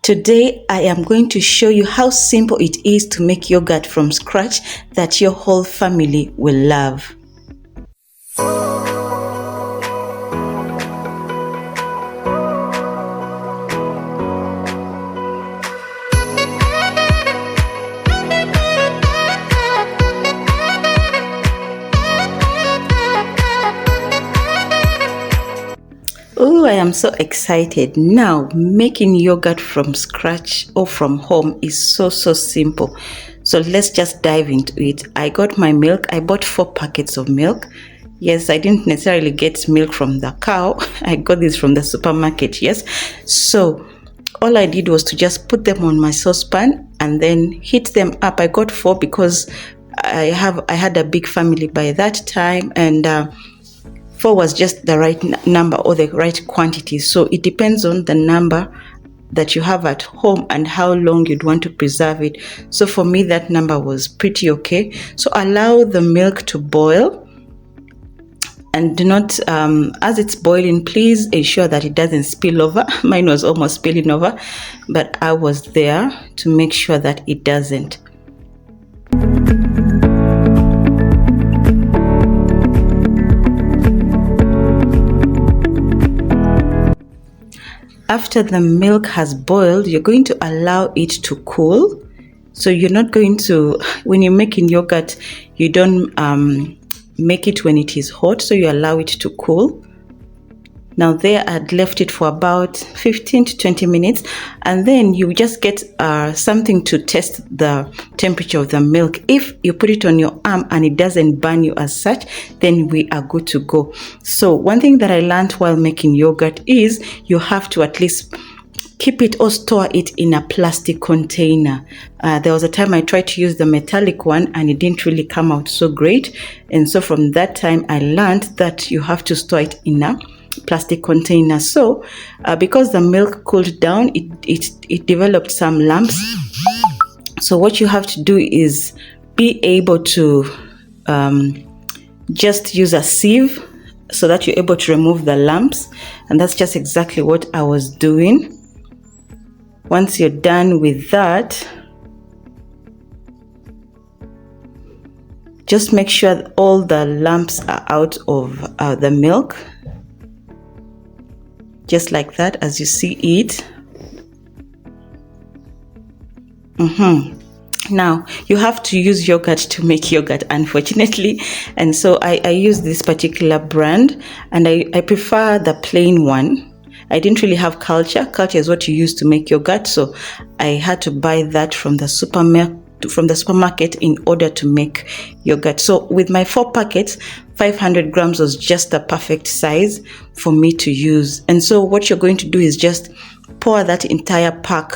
Today, I am going to show you how simple it is to make yogurt from scratch that your whole family will love. Oh, I am so excited. Now, making yogurt from scratch or from home is so simple. So let's just dive into it. I got my milk. I bought 4 packets of milk. Yes, I didn't necessarily get milk from the cow. I got this from the supermarket, yes. So all I did was to just put them on my saucepan and then heat them up. I got 4 because I had a big family by that time, and 4 was just the right number or the right quantity. So it depends on the number that you have at home and how long you'd want to preserve it. So for me, that number was pretty okay. So allow the milk to boil, and do not, as it's boiling, please ensure that it doesn't spill over. Mine was almost spilling over, but I was there to make sure that it doesn't. After the milk has boiled, you're going to allow it to cool. So you're not going to, when you're making yogurt, you don't make it when it is hot, so you allow it to cool. Now there, I'd left it for about 15 to 20 minutes, and then you just get something to test the temperature of the milk. If you put it on your arm and it doesn't burn you as such, then we are good to go. So one thing that I learned while making yogurt is you have to at least keep it or store it in a plastic container. There was a time I tried to use the metallic one and it didn't really come out so great. And so from that time, I learned that you have to store it in a plastic container. So because the milk cooled down, it developed some lumps. So what you have to do is be able to just use a sieve so that you're able to remove the lumps. And that's just exactly what I was doing. Once you're done with that, just make sure that all the lumps are out of the milk. Just like that, as you see it. Now, you have to use yogurt to make yogurt, unfortunately. And so I use this particular brand, and I prefer the plain one. I didn't really have Culture. Culture is what you use to make yogurt, so I had to buy that from the supermarket in order to make yogurt. So with my 4 packets, 500 grams was just the perfect size for me to use. And so what you're going to do is just pour that entire pack.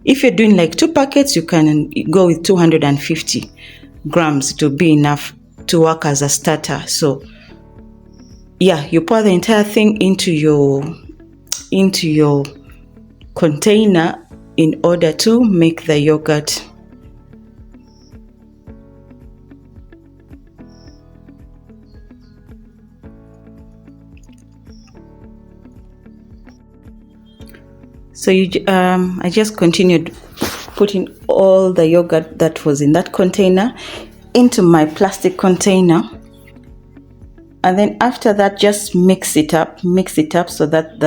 If you're doing like 2 packets, you can go with 250 grams to be enough to work as a starter. So yeah, you pour the entire thing into your container in order to make the yogurt. So I just continued putting all the yogurt that was in that container into my plastic container. And then after that, just mix it up so that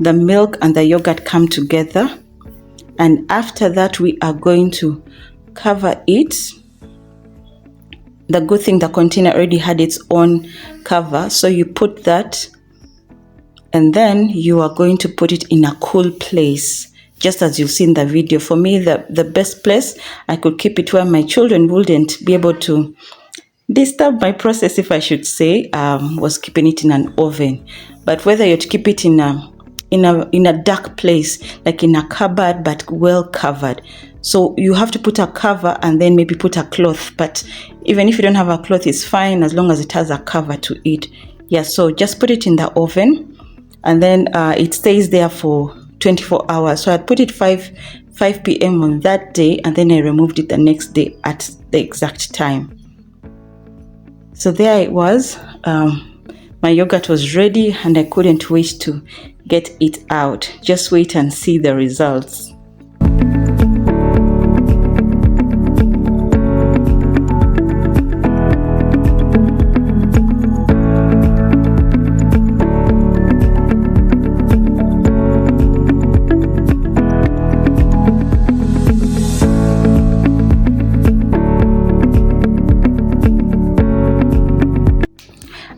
the milk and the yogurt come together. And after that, we are going to cover it. The good thing, the container already had its own cover, so you put that, and then you are going to put it in a cool place, just as you've seen the video. For me, the best place I could keep it where my children wouldn't be able to disturb my process, if I should say, was keeping it in an oven. But whether you keep it in a dark place, like in a cupboard, but well covered. So you have to put a cover and then maybe put a cloth. But even if you don't have a cloth, it's fine as long as it has a cover to it. Yeah, so just put it in the oven, and then it stays there for 24 hours. So I put it 5 p.m. on that day, and then I removed it the next day at the exact time. So there it was. My yogurt was ready, and I couldn't wait to get it out. Just wait and see the results.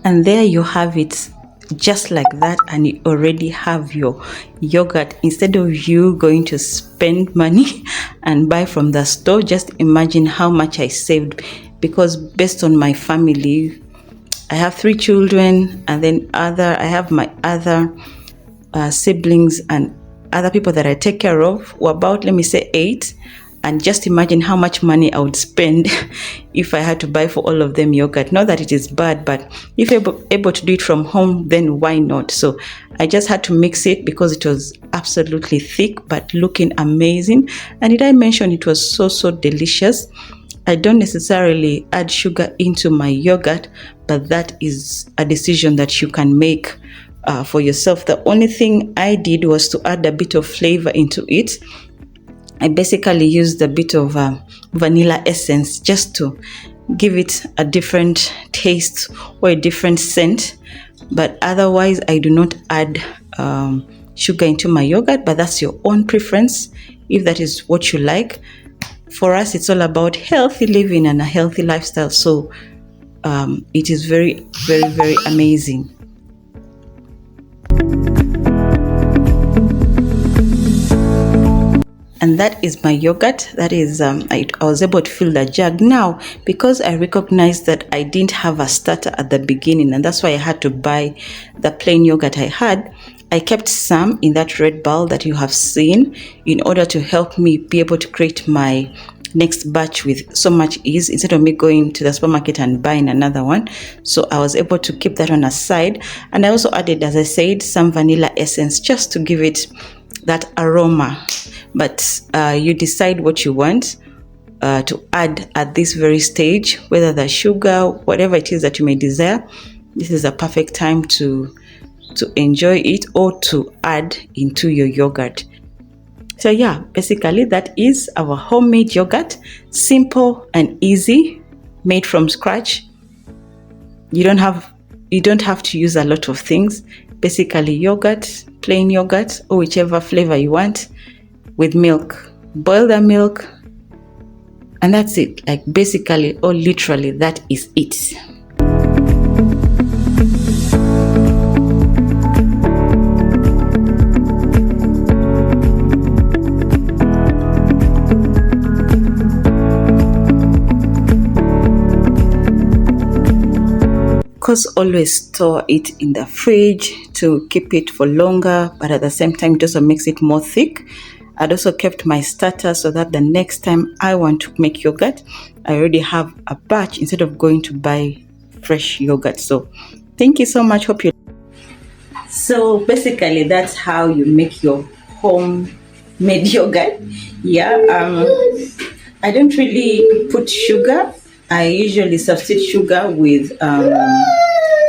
And there you have it, just like that, and you already have your yogurt. Instead of you going to spend money and buy from the store, just imagine how much I saved, because based on my family, I have 3 children, and then I have my other siblings and other people that I take care of, or about, let me say, 8. And just imagine how much money I would spend if I had to buy for all of them yogurt. Not that it is bad, but if you're able to do it from home, then why not? So I just had to mix it because it was absolutely thick but looking amazing. And did I mention it was so delicious? I don't necessarily add sugar into my yogurt, but that is a decision that you can make for yourself. The only thing I did was to add a bit of flavor into it. I basically used a bit of vanilla essence just to give it a different taste or a different scent. But otherwise, I do not add sugar into my yogurt, but that's your own preference if that is what you like. For us, it's all about healthy living and a healthy lifestyle. So it is very amazing. And that is my yogurt. That is, I was able to fill the jug. Now, because I recognized that I didn't have a starter at the beginning, and that's why I had to buy the plain yogurt I had, I kept some in that red bowl that you have seen in order to help me be able to create my next batch with so much ease instead of me going to the supermarket and buying another one. So I was able to keep that on aside. And I also added, as I said, some vanilla essence just to give it that aroma. But you decide what you want to add at this very stage, whether the sugar, whatever it is that you may desire. This is a perfect time to enjoy it or to add into your yogurt. So yeah, basically that is our homemade yogurt. Simple and easy, made from scratch. You don't have to use a lot of things. Basically yogurt, plain yogurt, or whichever flavor you want, with milk. Boil the milk, and that's it. Like basically or literally that is it. Of course, always store it in the fridge to keep it for longer, but at the same time it also makes it more thick. I'd also kept my starter so that the next time I want to make yogurt, I already have a batch instead of going to buy fresh yogurt. So thank you so much. Hope you. So basically that's how you make your homemade yogurt. Yeah, I don't really put sugar. I usually substitute sugar with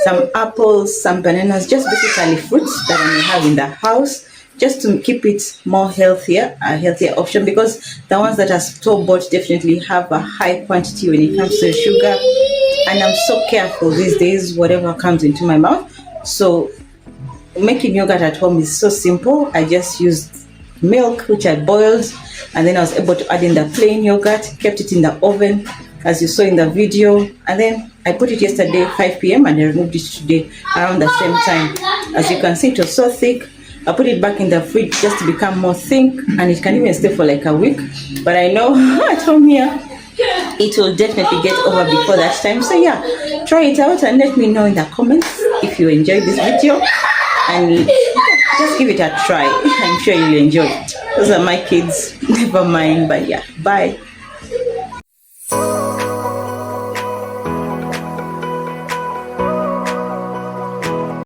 some apples, some bananas, just basically fruits that I may have in the house, just to keep it more healthier, a healthier option, because the ones that are store-bought definitely have a high quantity when it comes to sugar, and I'm so careful these days, whatever comes into my mouth. So making yogurt at home is so simple. I just used milk, which I boiled, and then I was able to add in the plain yogurt, kept it in the oven, as you saw in the video, and then I put it yesterday 5 p.m. and I removed it today around the same time. As you can see, it was so thick. I put it back in the fridge just to become more thick, and it can even stay for like a week. But I know at home here, it will definitely get over before that time. So yeah, try it out and let me know in the comments if you enjoyed this video, and just give it a try. I'm sure you'll enjoy it. Those are my kids, never mind. But yeah, bye.